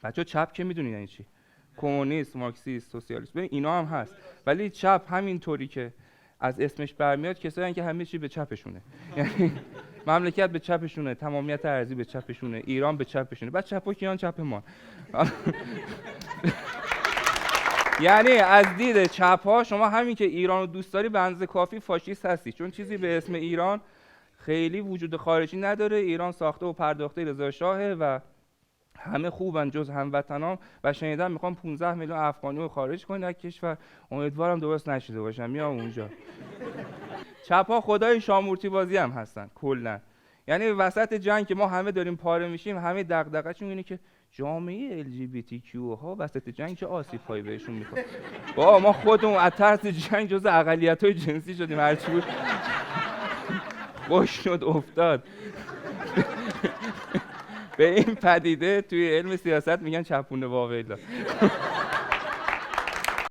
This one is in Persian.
بچه‌ها چپ که میدونید یعنی چی؟ کمونیست، مارکسیست، سوسیالیست، ببین اینا هم هست. ولی چپ همینطوری که از اسمش برمیاد کسایی که همه چی به چپشونه. یعنی مملکت به چپشونه، تمامیت ارضی به چپشونه، ایران به چپشونه. بعد چپا کیان؟ چپ ما. یعنی از دید چپ ها شما همین که ایران رو دوست داری به اندازه کافی فاشیست هستی، چون چیزی به اسم ایران خیلی وجود خارجی نداره. ایران ساخته و پرداخته رضا شاهه و همه خوبن جز هموطنام و شنیدم میخوام 15 میلیون افغانی رو خارج کنن از کشور. امیدوارم درست نشیده باشم، میام اونجا. چپا خدای شامورتی بازی هم هستن کلا. یعنی وسط جنگ که ما همه داریم پاره میشیم، همه دغدغه‌شون اینه که جامعه LGBT ها وسط جنگ چه آسیب‌هایی بهشون میخوره. با ما خودمون از ترس جنگ جز اقلیت‌های جنسی شدیم، هرچی بود خوش شد افتاد. به این پدیده توی علم سیاست میگن چپونه واویلا.